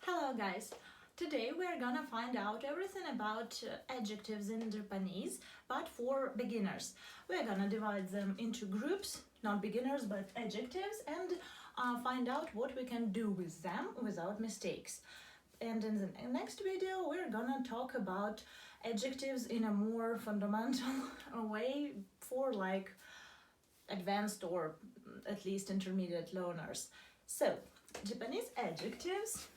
Hello guys! Today we're gonna find out everything about adjectives in Japanese, but for beginners. We're gonna divide them into groups, not beginners but adjectives, and find out what we can do with them without mistakes. And in the next video we're gonna talk about adjectives in a more fundamental way for like advanced or at least intermediate learners. So, Japanese adjectives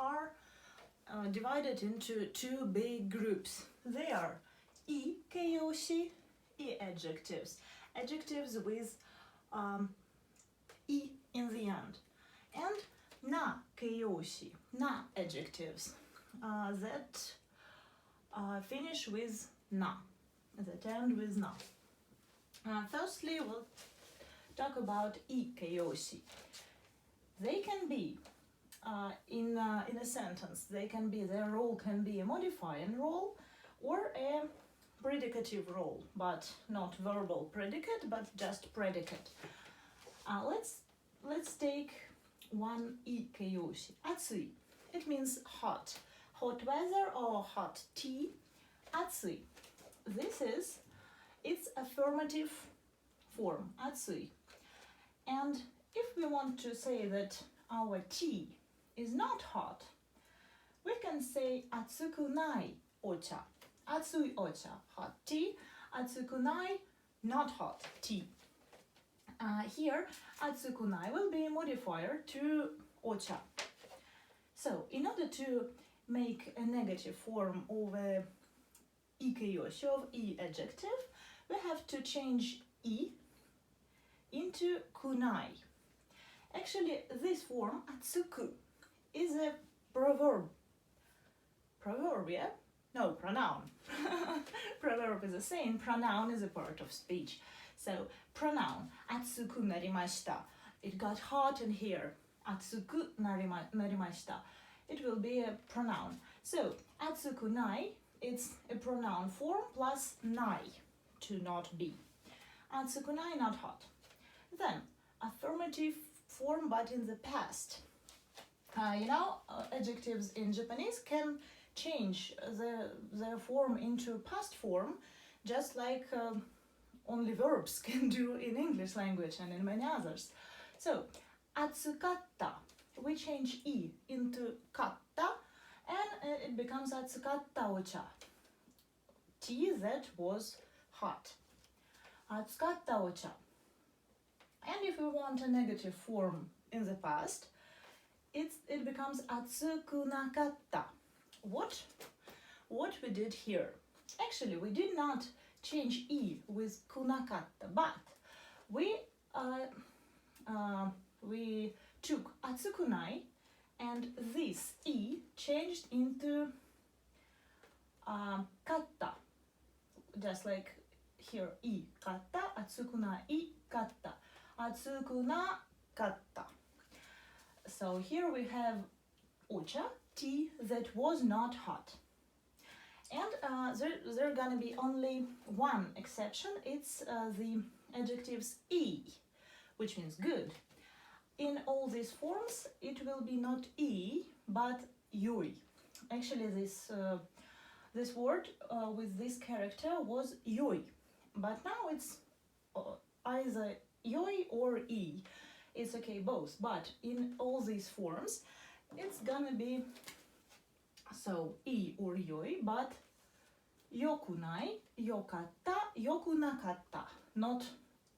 are divided into two big groups. They are I keiyoshi, I adjectives, adjectives with I in the end, and na keiyoshi, na adjectives that finish with na, that end with na. Firstly, we'll talk about I keiyoshi. They can be in a sentence, their role can be a modifying role or a predicative role, but not verbal predicate, but just predicate. Let's take one I keiyoshi. Atsui. It means hot. Hot weather or hot tea. Atsui. It's affirmative form. Atsui. And if we want to say that our tea is not hot, we can say atsukunai ocha. Atsui ocha, hot tea. Atsukunai, not hot tea. Here, atsukunai will be a modifier to ocha. So, in order to make a negative form of a ikeyoshi, of I adjective, we have to change I into kunai. Actually, this form, atsuku, is a proverb. Proverb, yeah? No, pronoun. Proverb is a saying, pronoun is a part of speech. So, pronoun, atsuku narimashita. It got hot in here. Atsuku narimashita. It will be a pronoun. So, atsukunai, it's a pronoun form plus nai, to not be. Atsukunai, not hot. Then, affirmative form but in the past. Adjectives in Japanese can change their form into past form, just like only verbs can do in English language and in many others. So, atsukatta, we change I into katta, and it becomes atsukatta ocha, tea that was hot. Atsukatta ocha. And if we want a negative form in the past, it becomes atsukunakatta. What we did here? Actually, we did not change I with kunakatta, but we took atsukunai and this I changed into katta. Just like here, I katta, atsukunai katta. Atsukuna katta. So here we have ocha, tea that was not hot. And there gonna be only one exception. It's the adjectives I, which means good. In all these forms, it will be not I, but yoi. Actually, this word with this character was yoi, but now it's either yoi or I. It's okay both, but in all these forms it's gonna be so I or yoi, but yokunai, yokatta, yokunakatta, not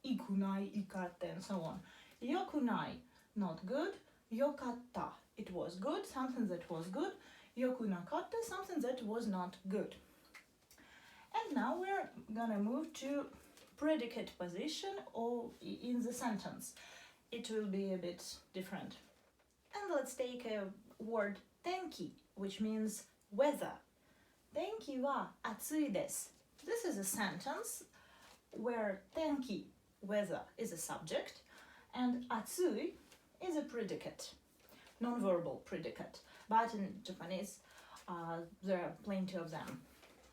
ikunai, ikatte, and so on. Yokunai, not good. Yokatta, it was good, something that was good. Yokunakatta, something that was not good. And now we're gonna move to predicate position or in the sentence. It will be a bit different. And let's take a word tenki, which means weather. Tenki wa atsui desu. This is a sentence where tenki, weather, is a subject and atsui is a predicate, non-verbal predicate. But in Japanese, there are plenty of them.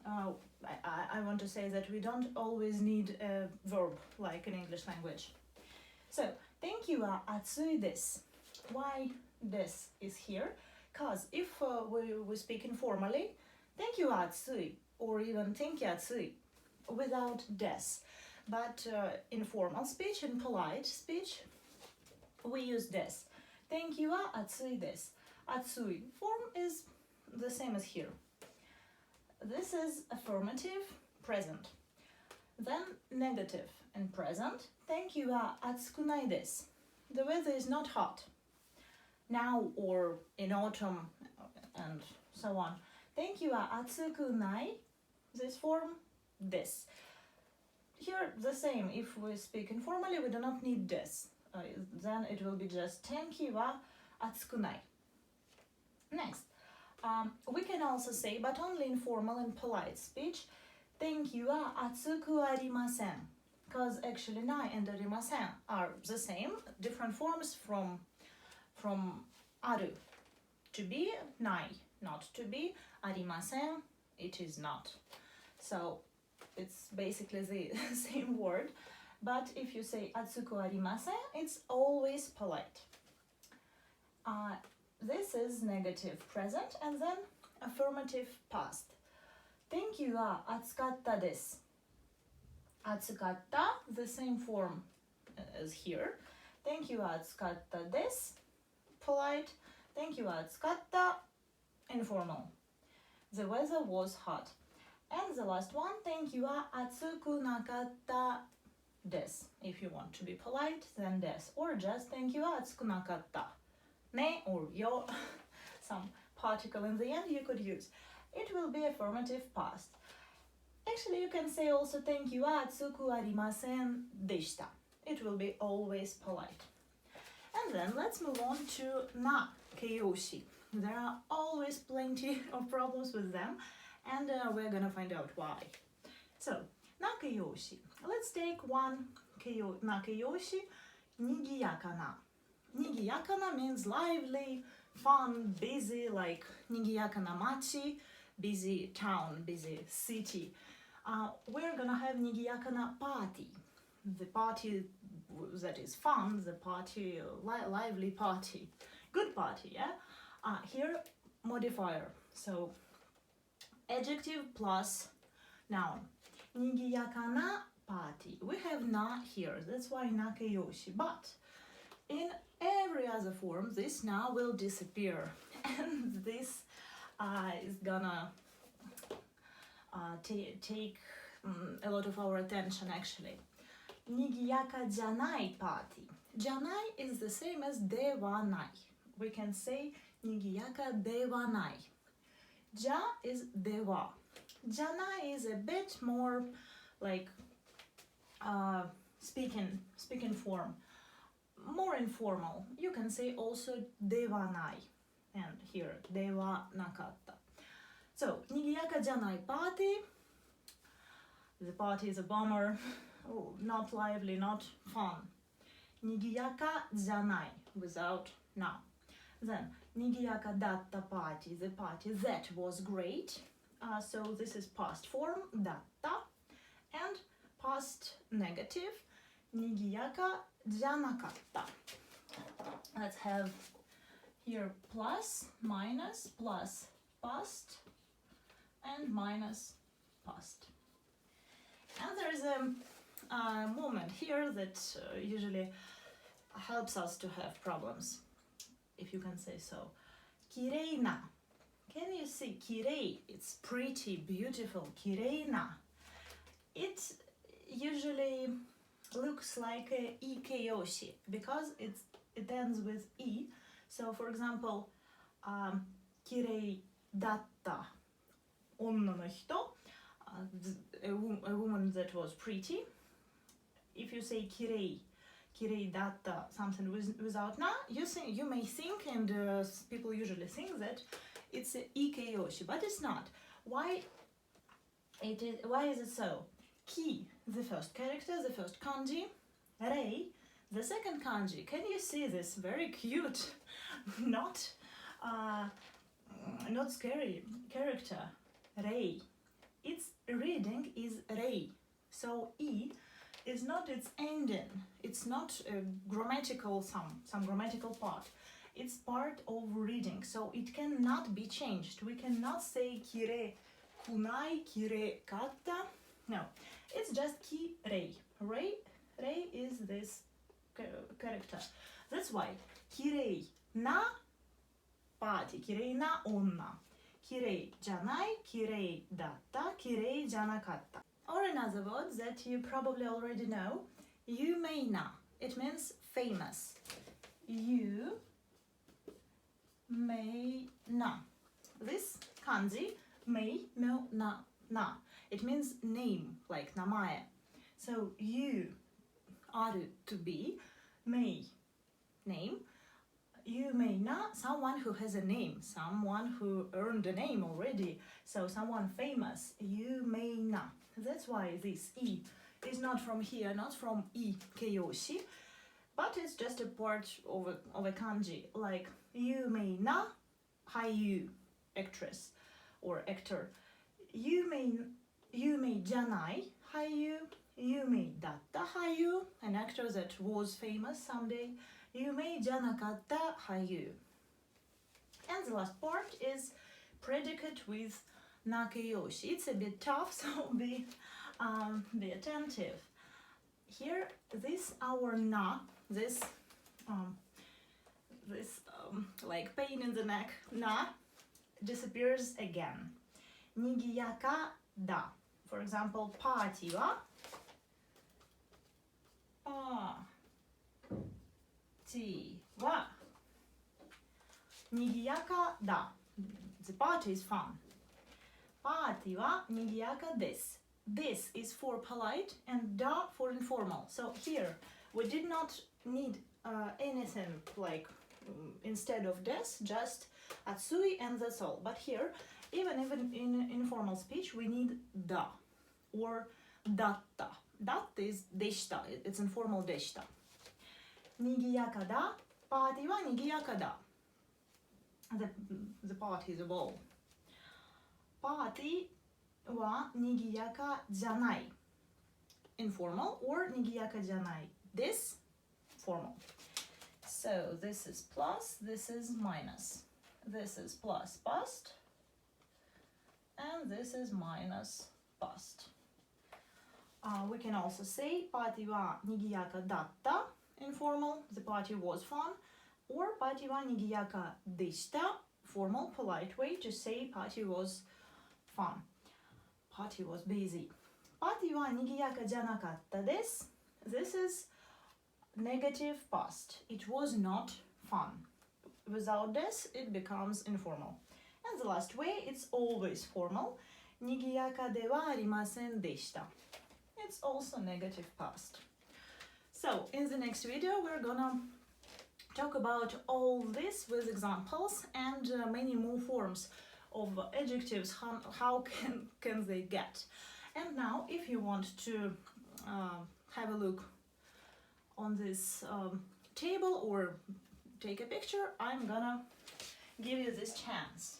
I want to say that we don't always need a verb like in English language. So, tenki wa atsui desu. Why this is here? Because if we speak informally, thank you atsui, or even thank you atsui, without des. But in formal speech, in polite speech, we use des. Thank you atsui des. Atsui form is the same as here. This is affirmative, present. Then negative and present. Thank you atsukunai desu. The weather is not hot. Now or in autumn and so on. Thank you atsukunai. This form, this. Here the same. If we speak informally, we do not need this. Then it will be just tenki wa atsukunai. Next, we can also say, but only in formal and polite speech, tenki wa atsuku arimasen. Because actually nai and arimasen are the same, different forms from aru. To be, nai. Not to be, arimasen, it is not. So it's basically the same word, but if you say atsuku arimasen, it's always polite. This is negative present and then affirmative past. Thank you wa atsukatta desu. Atsukatta, the same form as here. Thank you wa atsukatta desu, polite. Thank you wa atsukatta, informal. The weather was hot. And the last one, thank you wa atsuku nakatta desu. If you want to be polite, then desu. Or just thank you wa atsuku nakatta. Ne or yo, some particle in the end you could use. It will be affirmative past. Actually, you can say also thank you wa atsuku arimasen deshita. It will be always polite. And then let's move on to na keiyoshi. There are always plenty of problems with them, and we're gonna find out why. So, na keiyoshi. Let's take one na keiyoshi, nigiyakana. Nigiyakana means lively, fun, busy, like nigiyakana machi, busy town, busy city. We're gonna have nigiyakana party. The party that is fun, the party, lively party, good party, yeah? Here, modifier, so adjective plus noun. Nigiyakana party. We have na here, that's why na keiyoshi, but in every other form, this na will disappear, and this is gonna take a lot of our attention actually. Nigiyaka janai party. Janai is the same as de wa nai. We can say nigiyaka de wa nai. Ja is de wa. Janai is a bit more like speaking form, more informal. You can say also de wa nai, and here de wa nakatta. So nigiyaka janai party. The party is a bummer, not lively, not fun. Nigiyaka janai without na. Then nigiyaka datta party, the party that was great. So this is past form datta, and past negative nigiyaka janakatta. Let's have here plus, minus, plus past, and minus past. And there is a moment here that usually helps us to have problems, if you can say so. Kirei na. Can you see kirei? It's pretty, beautiful. Kirei na. It usually looks like a ikeyoshi because it ends with e. So, for example, kirei datta onna no hito. A woman that was pretty. If you say kirei datta, something without na, you may think, and people usually think that it's a ikeyoshi, but it's not. Why is it so? Ki, the first character, the first kanji. Rei, the second kanji. Can you see this very cute, not scary character? Rei. Its reading is rei, so e is not its ending. It's not a grammatical some grammatical part. it's part of reading, so it cannot be changed. We cannot say kirei kunai, kirei katta. No, it's just kirei. Rei is this character. That's why kirei na party, kirei na onna, kirei janai, kirei datta, kirei janakatta. Or in other words that you probably already know, yumei na. It means famous. You may na. This kanji mei no na. It means name, like namae. So you aru to be, may name. You may na, someone who has a name, someone who earned a name already. So someone famous. You may na. That's why this I is not from here, not from I keiyoshi, but it's just a part of a kanji, like you may na haiyu, actress or actor. You may janai haiyu, you may datta haiyu, an actor that was famous someday. You may janakatta haiyu. And the last part is predicate with nakeyoshi. It's a bit tough, so be attentive. Here, this our na, this like pain in the neck na disappears again. Nigiyaka da. For example, party wa nigiyaka da. The party is fun. Party wa nigiyaka desu. This is for polite and da for informal. So here we did not need anything like instead of des, just atsui and that's all. But here, even in informal speech, we need da or datta. Datta is deshita. It's informal deshita. Nigiyaka da. Party wa nigiyaka da. The party is a ball. Party wa nigiyaka janai, informal, or nigiyaka janai, this formal. So this is plus, this is minus, this is plus past, and this is minus past. We can also say party wa nigiyaka datta, informal, the party was fun, or party wa nigiyaka deshita, formal, polite way to say party was fun. Party was busy. Party wa nigiyaka janakatta desu. This is negative past. It was not fun. Without this, it becomes informal. And the last way, it's always formal. Nigiyaka de wa arimasen deshita. It's also negative past. So, in the next video, we're gonna talk about all this with examples and many more forms of adjectives, how can they get. And now, if you want to have a look on this table or take a picture, I'm gonna give you this chance.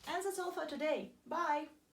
And that's all for today. Bye!